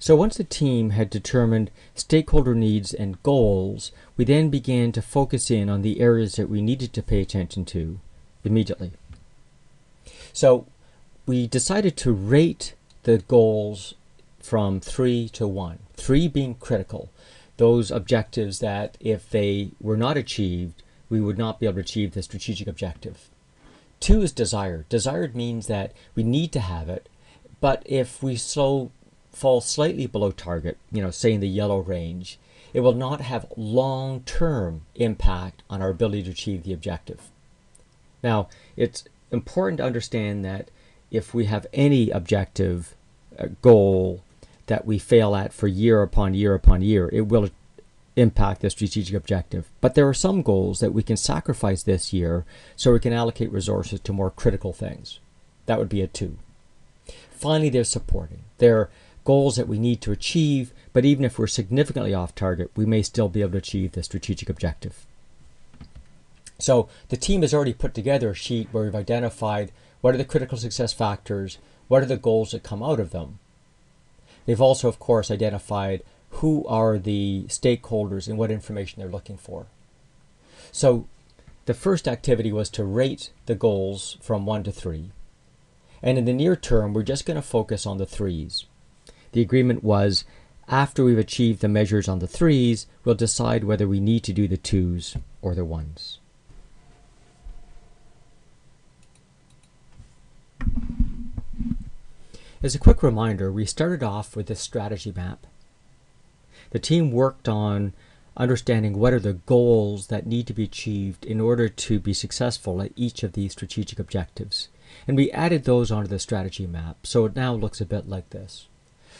So once the team had determined stakeholder needs and goals, we then began to focus in on the areas that we needed to pay attention to immediately. So we decided to rate the goals from 3 to 1. 3 being critical, those objectives that if they were not achieved, we would not be able to achieve the strategic objective. 2 is desired. Desired means that we need to have it, but if we fall slightly below target, say in the yellow range, it will not have long-term impact on our ability to achieve the objective. Now, it's important to understand that if we have any objective goal that we fail at for year upon year upon year, it will impact the strategic objective. But there are some goals that we can sacrifice this year so we can allocate resources to more critical things. That would be a 2. Finally, there's supporting. There are goals that we need to achieve, but even if we're significantly off target, we may still be able to achieve the strategic objective. So the team has already put together a sheet where we've identified what are the critical success factors, what are the goals that come out of them. They've also, of course, identified who are the stakeholders and what information they're looking for. So the first activity was to rate the goals from 1 to 3. And in the near term, we're just going to focus on the 3s. The agreement was after we've achieved the measures on the 3s, we'll decide whether we need to do the 2s or the 1s. As a quick reminder, we started off with this strategy map. The team worked on understanding what are the goals that need to be achieved in order to be successful at each of these strategic objectives. And we added those onto the strategy map, so it now looks a bit like this.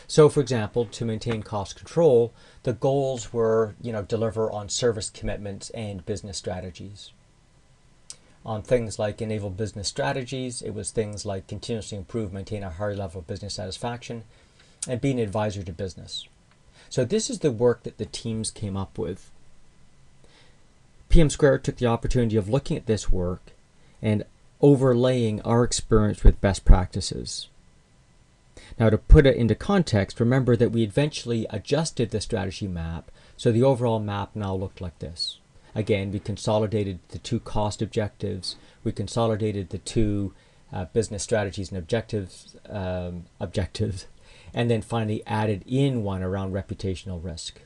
So, for example, to maintain cost control, the goals were, deliver on service commitments and business strategies. On things like enable business strategies, it was things like continuously improve, maintain a higher level of business satisfaction, and be an advisor to business. So this is the work that the teams came up with. PM Squared took the opportunity of looking at this work and overlaying our experience with best practices. Now, to put it into context, remember that we eventually adjusted the strategy map, so the overall map now looked like this. Again, we consolidated the 2 cost objectives, we consolidated the 2 business strategies and objectives, and then finally added in one around reputational risk.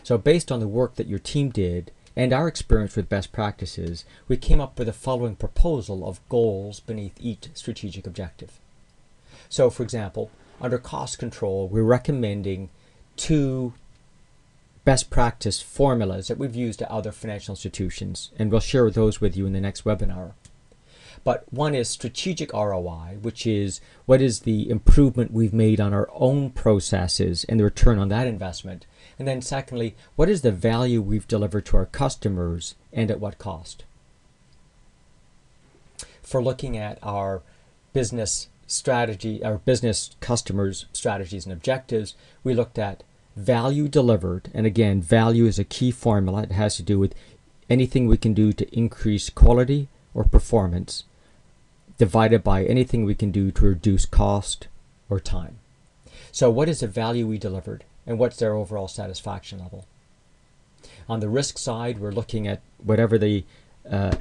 So based on the work that your team did and our experience with best practices, we came up with the following proposal of goals beneath each strategic objective. So, for example, under cost control, we're recommending 2 best practice formulas that we've used at other financial institutions, and we'll share those with you in the next webinar. But one is strategic ROI, which is what is the improvement we've made on our own processes and the return on that investment. And then secondly, what is the value we've delivered to our customers and at what cost? For looking at our business strategy, our business customers' strategies and objectives, we looked at value delivered. And again, value is a key formula. It has to do with anything we can do to increase quality or performance, divided by anything we can do to reduce cost or time. So what is the value we delivered and what's their overall satisfaction level? On the risk side, we're looking at whatever the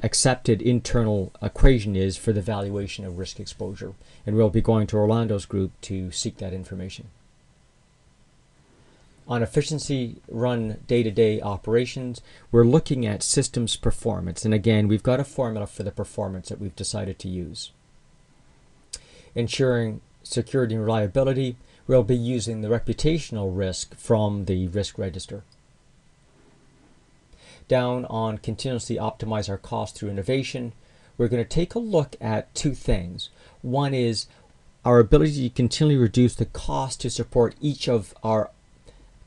accepted internal equation is for the valuation of risk exposure. And we'll be going to Orlando's group to seek that information. On efficiency run day-to-day operations, we're looking at systems performance. And again, we've got a formula for the performance that we've decided to use. Ensuring security and reliability, we'll be using the reputational risk from the risk register. Down on continuously optimize our cost through innovation, we're going to take a look at 2 things. One is our ability to continually reduce the cost to support each of our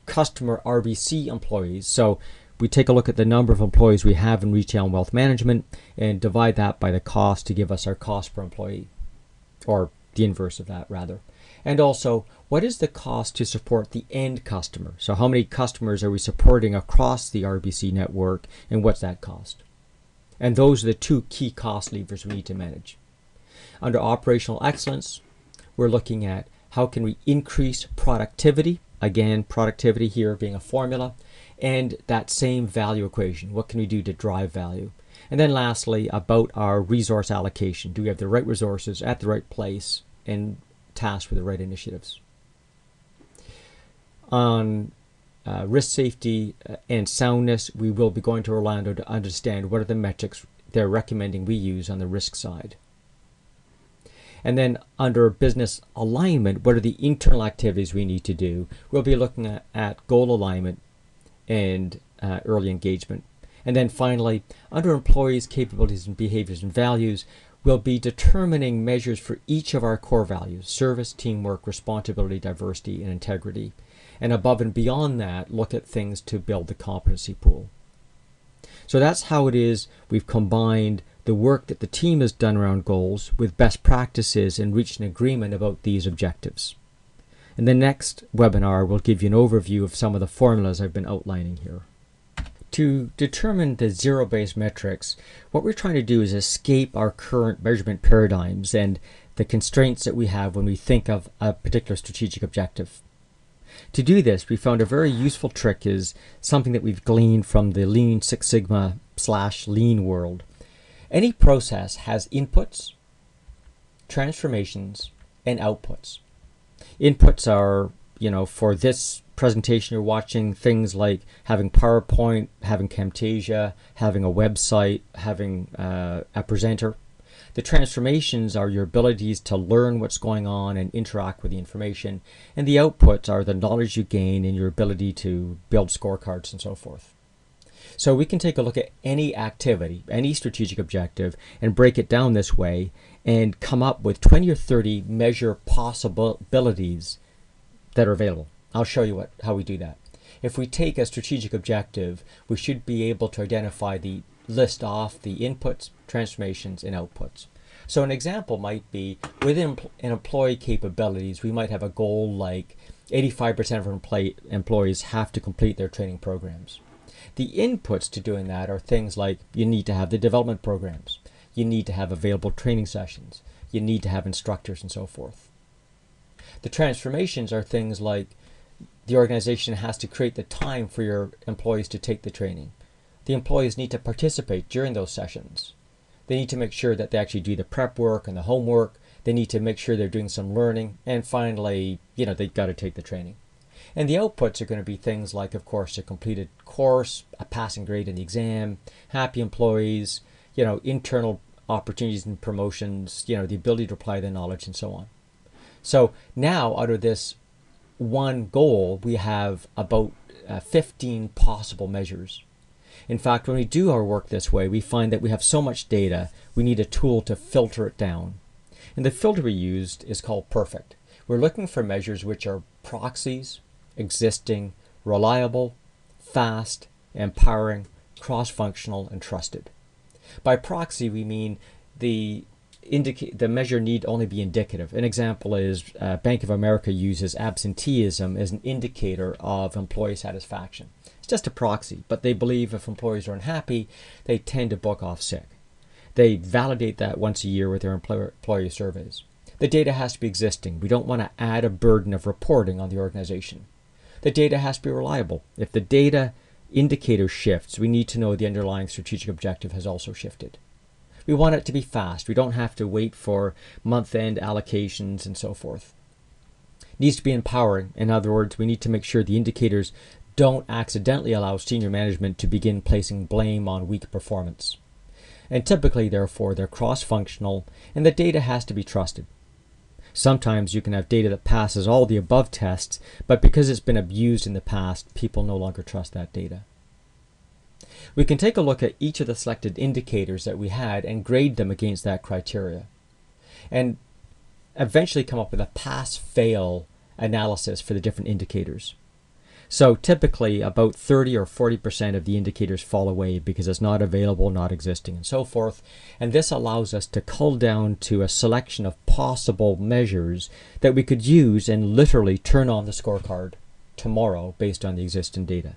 customer RBC employees. So we take a look at the number of employees we have in retail and wealth management and divide that by the cost to give us our cost per employee, or the inverse of that rather. And also, what is the cost to support the end customer? So how many customers are we supporting across the RBC network, and what's that cost? And those are the 2 key cost levers we need to manage. Under operational excellence, we're looking at How can we increase productivity? Again, productivity here being a formula. And that same value equation. What can we do to drive value? And then lastly, about our resource allocation. Do we have the right resources at the right place and tasked with the right initiatives? On risk, safety, and soundness, we will be going to Orlando to understand what are the metrics they're recommending we use on the risk side. And then under business alignment, what are the internal activities we need to do? We'll be looking at goal alignment and early engagement. And then finally, under employees' capabilities and behaviors and values, we'll be determining measures for each of our core values: service, teamwork, responsibility, diversity, and integrity. And above and beyond that, look at things to build the competency pool. So that's how it is we've combined the work that the team has done around goals with best practices and reached an agreement about these objectives. In the next webinar, we'll give you an overview of some of the formulas I've been outlining here. To determine the zero-based metrics, what we're trying to do is escape our current measurement paradigms and the constraints that we have when we think of a particular strategic objective. To do this, we found a very useful trick is something that we've gleaned from the Lean Six Sigma / Lean world. Any process has inputs, transformations, and outputs. Inputs are, for this presentation you're watching, things like having PowerPoint, having Camtasia, having a website, having a presenter. The transformations are your abilities to learn what's going on and interact with the information. And the outputs are the knowledge you gain and your ability to build scorecards and so forth. So we can take a look at any activity, any strategic objective, and break it down this way and come up with 20 or 30 measure possibilities that are available. I'll show you how we do that. If we take a strategic objective, we should be able to list off the inputs, transformations, and outputs. So an example might be within employee capabilities, we might have a goal like 85% of our employees have to complete their training programs. The inputs to doing that are things like you need to have the development programs, you need to have available training sessions, you need to have instructors, and so forth. The transformations are things like the organization has to create the time for your employees to take the training. The employees need to participate during those sessions. They need to make sure that they actually do the prep work and the homework. They need to make sure they're doing some learning. And finally, they've got to take the training. And the outputs are going to be things like, of course, a completed course, a passing grade in the exam, happy employees, internal opportunities and promotions, the ability to apply the knowledge and so on. So now out of this one goal, we have about 15 possible measures. In fact, when we do our work this way, we find that we have so much data, we need a tool to filter it down. And the filter we used is called Perfect. We're looking for measures which are proxies, existing, reliable, fast, empowering, cross-functional, and trusted. By proxy, we mean the measure need only be indicative. An example is Bank of America uses absenteeism as an indicator of employee satisfaction. It's just a proxy, but they believe if employees are unhappy, they tend to book off sick. They validate that once a year with their employee surveys. The data has to be existing. We don't want to add a burden of reporting on the organization. The data has to be reliable. If the data indicator shifts, we need to know the underlying strategic objective has also shifted. We want it to be fast. We don't have to wait for month-end allocations and so forth. It needs to be empowering. In other words, we need to make sure the indicators don't accidentally allow senior management to begin placing blame on weak performance. And typically, therefore, they're cross-functional and the data has to be trusted. Sometimes you can have data that passes all the above tests, but because it's been abused in the past, people no longer trust that data. We can take a look at each of the selected indicators that we had and grade them against that criteria, and eventually come up with a pass-fail analysis for the different indicators. So typically about 30 or 40% of the indicators fall away because it's not available, not existing, and so forth. And this allows us to cull down to a selection of possible measures that we could use and literally turn on the scorecard tomorrow based on the existing data.